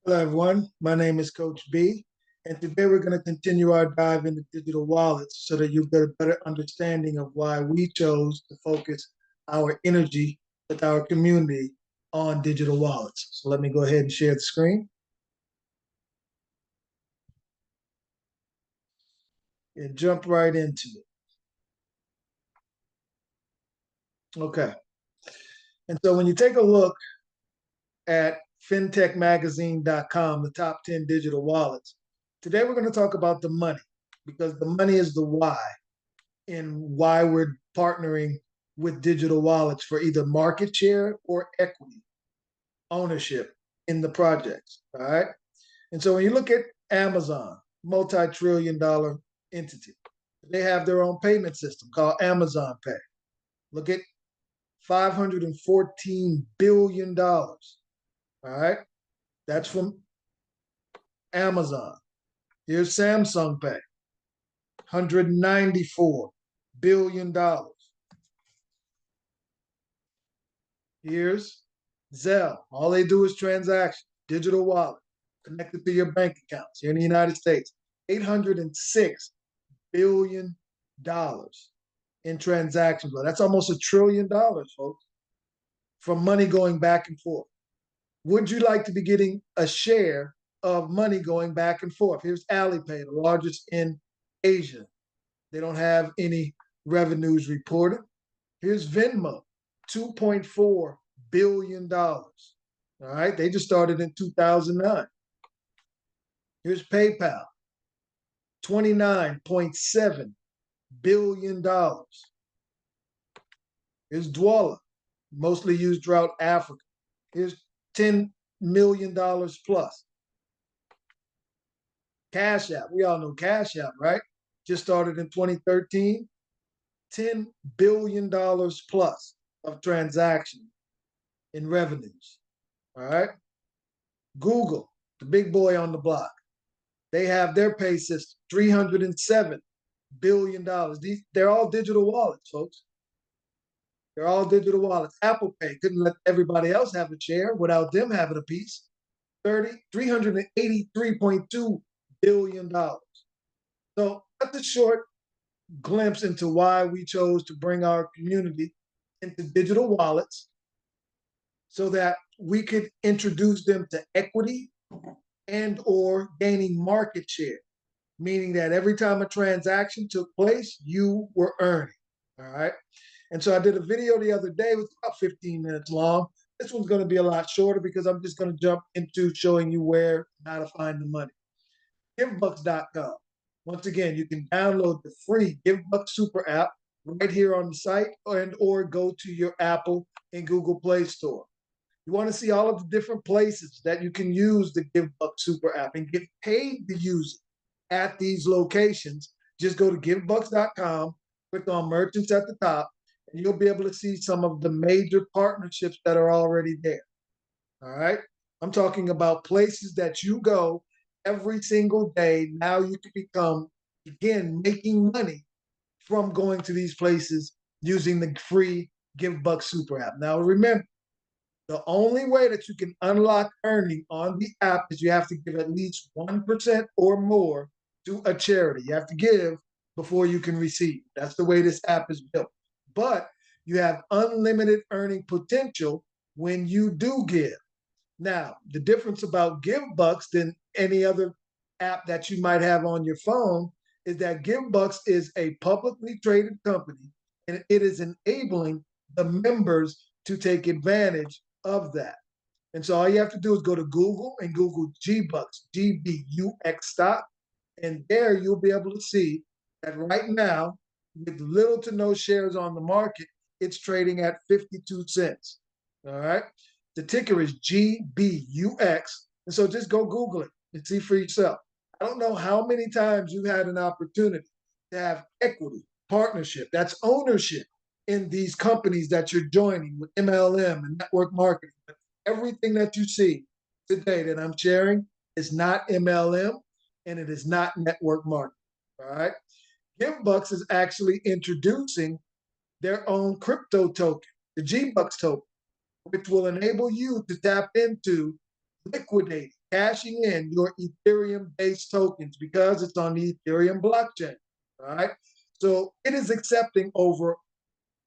Hello, everyone. My name is Coach B, and today we're going to continue our dive into digital wallets so that you get a better understanding of why we chose to focus our energy with our community on digital wallets. So let me go ahead and share the screen and jump right into it. Okay. And so when you take a look at fintechmagazine.com, the top 10 digital wallets, today we're going to talk about the money because the money is the why in why we're partnering with digital wallets for either market share or equity ownership in the projects. All right. And so when you look at Amazon, multi-trillion-dollar entity, they have their own payment system called Amazon Pay. Look at $514 billion. All right. That's from Amazon. Here's Samsung Pay, $194 billion. Here's Zelle. All they do is transaction, digital wallet, connected to your bank accounts here in the United States. $806 billion in transactions. That's almost $1 trillion, folks, from money going back and forth. Would you like to be getting a share of money going back and forth? Here's Alipay, the largest in Asia. They don't have any revenues reported. Here's Venmo, $2.4 billion. All right, they just started in 2009. Here's PayPal, $29.7 billion. Here's Dwolla, mostly used throughout Africa. Here's $10 million plus. Cash App, we all know Cash App, right? Just started in 2013. $10 billion plus of transactions in revenues. All right. Google, the big boy on the block, they have their pay system, $307 billion. They're all digital wallets, folks. They're all digital wallets. Apple Pay couldn't let everybody else have a share without them having a piece. $383.2 billion. So that's a short glimpse into why we chose to bring our community into digital wallets so that we could introduce them to equity and or gaining market share, meaning that every time a transaction took place, you were earning. All right. And so I did a video the other day, it was about 15 minutes long. This one's going to be a lot shorter because I'm just going to jump into showing you where, how to find the money. Givbux.com. Once again, you can download the free Givbux Super app right here on the site and or go to your Apple and Google Play Store. You want to see all of the different places that you can use the Givbux Super app and get paid to use it at these locations. Just go to Givbux.com, click on merchants at the top, and you'll be able to see some of the major partnerships that are already there. All right. I'm talking about places that you go every single day. Now you can become, again, making money from going to these places using the free Givbux Super app. Now, remember, the only way that you can unlock earning on the app is you have to give at least 1% or more to a charity. You have to give before you can receive. That's the way this app is built. But you have unlimited earning potential when you do give. Now, the difference about Givbux than any other app that you might have on your phone is that Givbux is a publicly traded company and it is enabling the members to take advantage of that. And so all you have to do is go to Google and Google GBUX, GBUX stock, and there you'll be able to see that right now, with little to no shares on the market, it's trading at 52 cents. All right. The ticker is GBUX. And so just go Google it and see for yourself. I don't know how many times you've had an opportunity to have equity, partnership, that's ownership in these companies that you're joining with MLM and network marketing. But everything that you see today that I'm sharing is not MLM and it is not network marketing. All right. Givbux is actually introducing their own crypto token, the GBUX token, which will enable you to tap into liquidating cashing in your Ethereum-based tokens because it's on the Ethereum blockchain, all right? So it is accepting over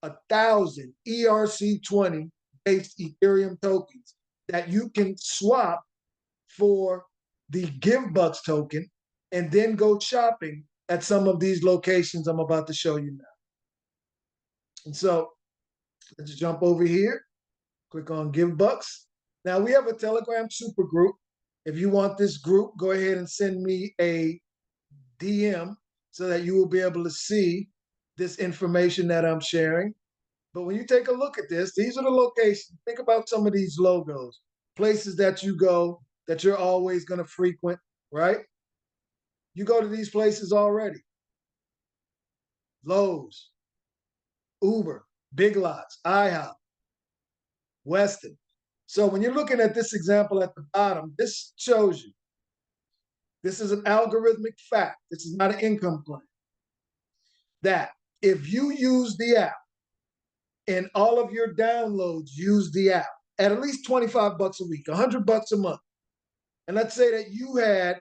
1,000 ERC20 based Ethereum tokens that you can swap for the Givbux token and then go shopping at some of these locations I'm about to show you now. And so let's jump over here, click on Givbux. Now we have a Telegram super group. If you want this group, go ahead and send me a DM so that you will be able to see this information that I'm sharing. But when you take a look at this, these are the locations. Think about some of these logos, places that you go that you're always going to frequent, right? You go to these places already. Lowe's, Uber, Big Lots, IHOP, Weston. So when you're looking at this example at the bottom, this shows you, this is an algorithmic fact. This is not an income plan. That if you use the app and all of your downloads use the app at least 25 bucks a week, 100 bucks a month. And let's say that you had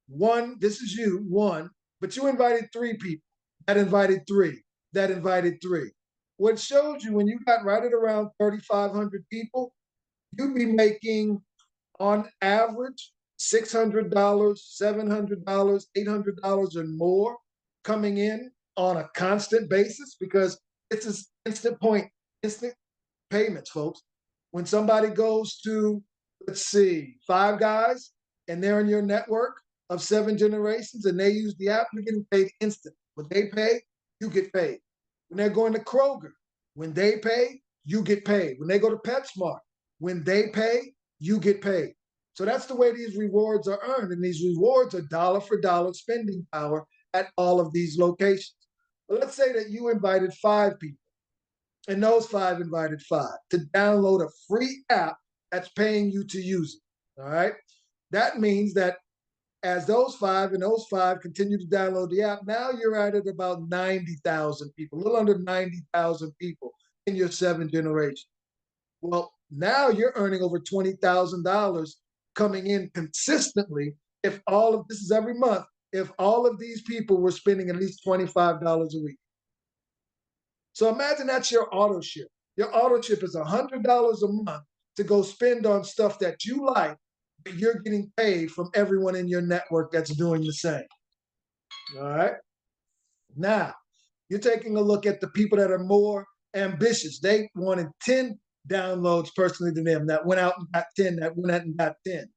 one, this is you, one, but you invited 3 people, that invited 3, that invited 3. What shows you when you got right at around 3,500 people, you'd be making on average $600, $700, $800 or more coming in on a constant basis, because this is instant payments, folks. When somebody goes to, let's see, Five Guys, and they're in your network of 7 generations and they use the app, you're getting paid instant. When they pay, you get paid. When they're going to Kroger, when they pay, you get paid. When they go to PetSmart, when they pay, you get paid. So that's the way these rewards are earned. And these rewards are dollar for dollar spending power at all of these locations. But let's say that you invited 5 people, and those 5 invited 5 to download a free app that's paying you to use it, all right? That means that as those 5 and those 5 continue to download the app, now you're at about 90,000 people, a little under 90,000 people in your 7 generations. Well, now you're earning over $20,000 coming in consistently if all of this is every month, if all of these people were spending at least $25 a week. So imagine that's your auto ship. Your auto ship is $100 a month to go spend on stuff that you like, but you're getting paid from everyone in your network that's doing the same. All right. Now, you're taking a look at the people that are more ambitious. They wanted 10 downloads personally to them, that went out and got 10, that went out and got 10.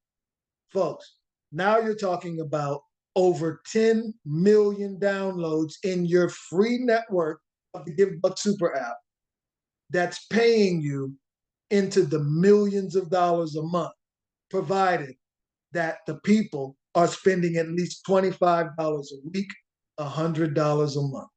Folks, now you're talking about over 10 million downloads in your free network of the Givbux Super app that's paying you into the millions of dollars a month, provided that the people are spending at least $25 a week, $100 a month.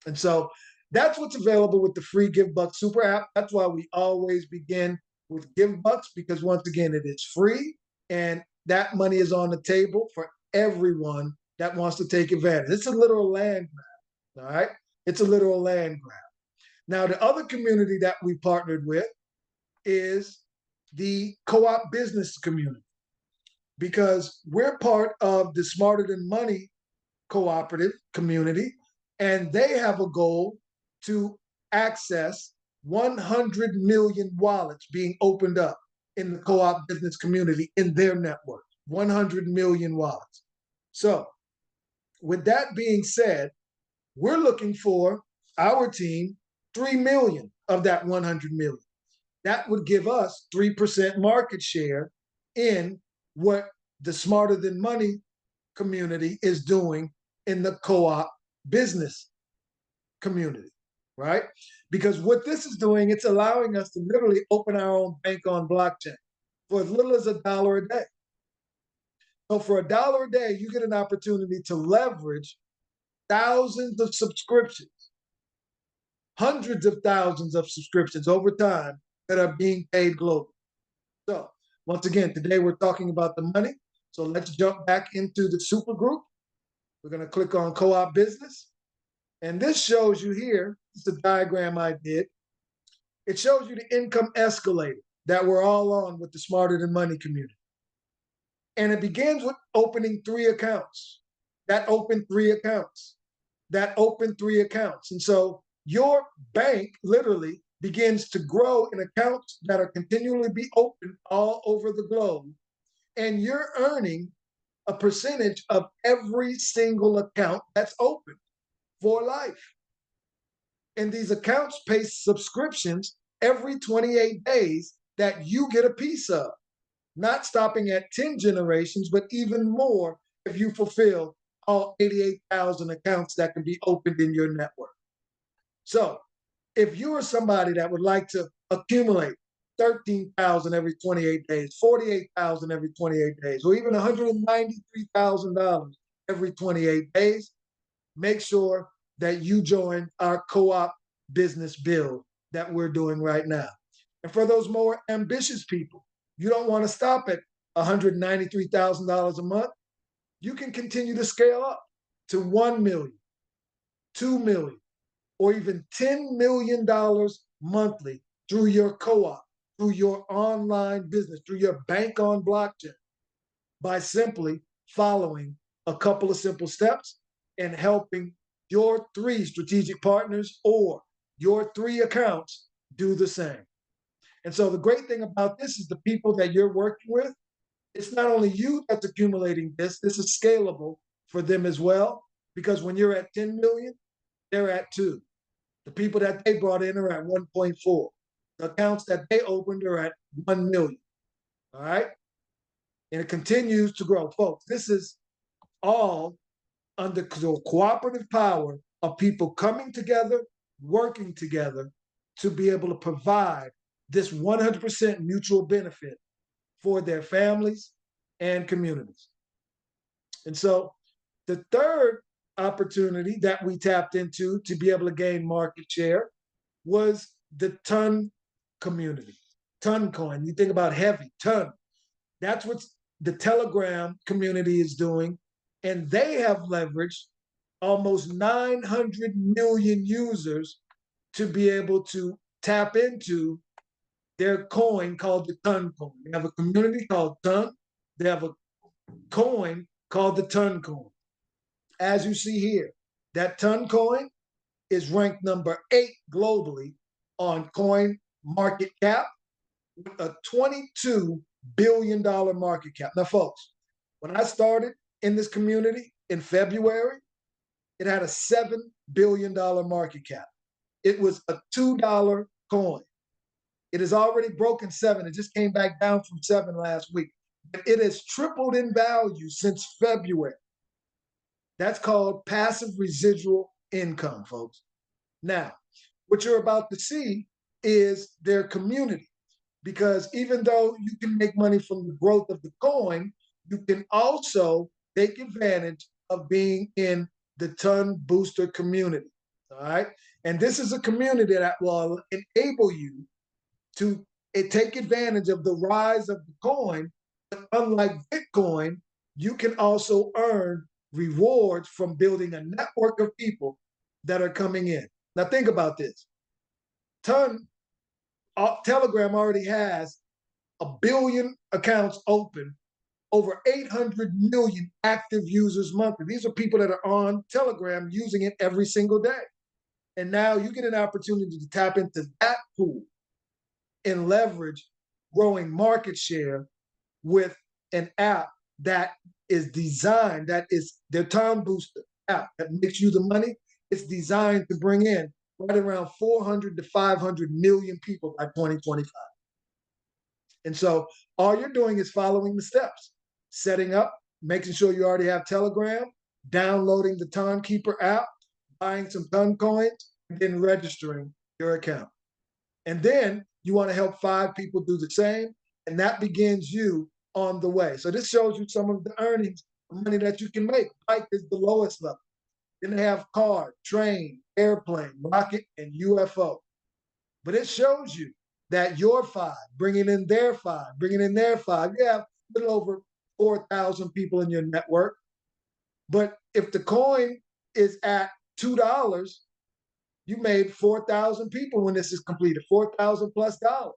And so that's what's available with the free Givbux Super app. That's why we always begin with Givbux, because once again, it is free and that money is on the table for everyone that wants to take advantage. It's a literal land grab, all right? It's a literal land grab. Now, the other community that we partnered with is the co-op business community, because we're part of the Smarter Than Money cooperative community, and they have a goal to access 100 million wallets being opened up in the co-op business community in their network, 100 million wallets. So with that being said, we're looking for our team 3 million of that 100 million. That would give us 3% market share in what the Smarter Than Money community is doing in the co-op business community, right? Because what this is doing, it's allowing us to literally open our own bank on blockchain for as little as $1 a day. So for $1 a day, you get an opportunity to leverage thousands of subscriptions, hundreds of thousands of subscriptions over time that are being paid globally. So once again, today we're talking about the money. So let's jump back into the super group. We're going to click on co-op business. And this shows you here, it's a diagram I did. It shows you the income escalator that we're all on with the Smarter Than Money community. And it begins with opening 3 accounts. That opened 3 accounts. That opened 3 accounts. And so your bank literally begins to grow in accounts that are continually be opened all over the globe. And you're earning a percentage of every single account that's open for life. And these accounts pay subscriptions every 28 days that you get a piece of, not stopping at 10 generations, but even more if you fulfill all 88,000 accounts that can be opened in your network. So if you are somebody that would like to accumulate 13,000 every 28 days, 48,000 every 28 days, or even $193,000 every 28 days, make sure that you join our co-op business build that we're doing right now. And for those more ambitious people, you don't want to stop at $193,000 a month. You can continue to scale up to 1 million, 2 million, or even $10 million monthly through your co-op, through your online business, through your bank on blockchain, by simply following a couple of simple steps and helping your 3 strategic partners or your 3 accounts do the same. And so the great thing about this is the people that you're working with, it's not only you that's accumulating this is scalable for them as well, because when you're at 10 million, they're at 2. The people that they brought in are at 1.4. The accounts that they opened are at 1 million. All right. And it continues to grow. Folks, this is all under the cooperative power of people coming together, working together to be able to provide this 100% mutual benefit for their families and communities. And so the third opportunity that we tapped into to be able to gain market share was the ton community, ton coin. You think about heavy, ton. That's what the Telegram community is doing. And they have leveraged almost 900 million users to be able to tap into their coin called the Ton coin. They have a community called Ton. They have a coin called the Ton coin. As you see here, that Ton coin is ranked number 8 globally on coin market cap with a $22 billion market cap. Now, folks, when I started in this community in February, it had a $7 billion market cap. It was a $2 coin. It has already broken 7. It just came back down from 7 last week. It has tripled in value since February. That's called passive residual income, folks. Now, what you're about to see is their community, because even though you can make money from the growth of the coin, you can also take advantage of being in the Ton Booster community. All right. And this is a community that will enable you to take advantage of the rise of the coin. But unlike Bitcoin, you can also earn rewards from building a network of people that are coming in. Now, think about this. Telegram already has 1 billion accounts open, over 800 million active users monthly. These are people that are on Telegram using it every single day. And now you get an opportunity to tap into that pool and leverage growing market share with an app that is designed, that is their Time Booster app that makes you the money. It's designed to bring in right around 400 to 500 million people by 2025. And so all you're doing is following the steps, setting up, making sure you already have Telegram, downloading the Timekeeper app, buying some Ton coins, and then registering your account. And then you want to help 5 people do the same, and that begins you on the way. So this shows you some of the earnings, money that you can make. Bike is the lowest level. Then they have car, train, airplane, rocket, and UFO. But it shows you that your 5, bringing in their 5, bringing in their 5, you have a little over 4,000 people in your network. But if the coin is at $2, you made 4,000 people when this is completed, 4,000 plus dollars.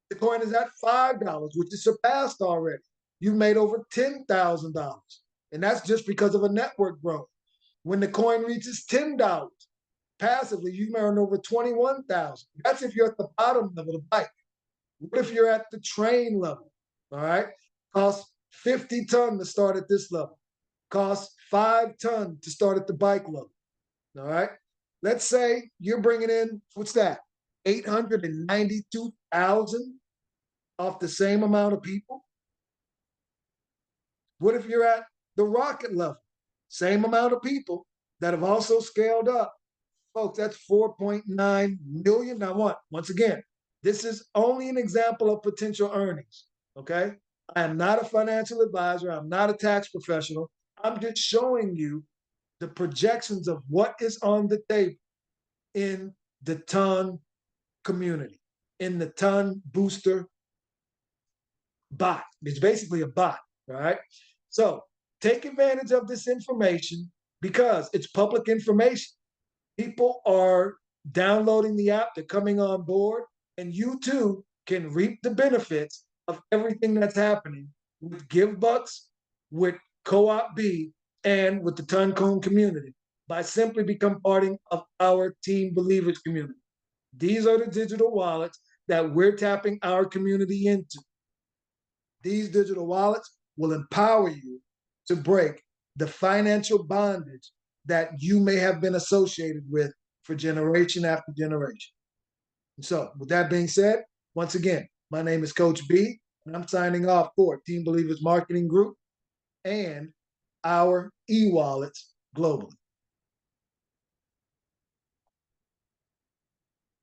The coin is at $5, which is surpassed already. you've made over $10,000. And that's just because of a network growth. When the coin reaches $10, passively, you may earn over 21,000. That's if you're at the bottom level of the bike. What if you're at the train level? All right. Costs 50 ton to start at this level. Costs 5 ton to start at the bike level. All right. Let's say you're bringing in, what's that? 892,000 off the same amount of people. What if you're at the rocket level? Same amount of people that have also scaled up. Folks, that's 4.9 million. Now, what? Once again, this is only an example of potential earnings. Okay. I am not a financial advisor. I'm not a tax professional. I'm just showing you the projections of what is on the table in the ton community, in the ton booster bot. It's basically a bot, all right? So take advantage of this information because it's public information. People are downloading the app, they're coming on board, and you too can reap the benefits of everything that's happening with Givbux, with Co-op B, and with the Tuncone community by simply becoming part of our Team Believers community. These are the digital wallets that we're tapping our community into. These digital wallets will empower you to break the financial bondage that you may have been associated with for generation after generation. And so, with that being said, once again, my name is Coach B, and I'm signing off for Team Believers Marketing Group and our e-wallets globally.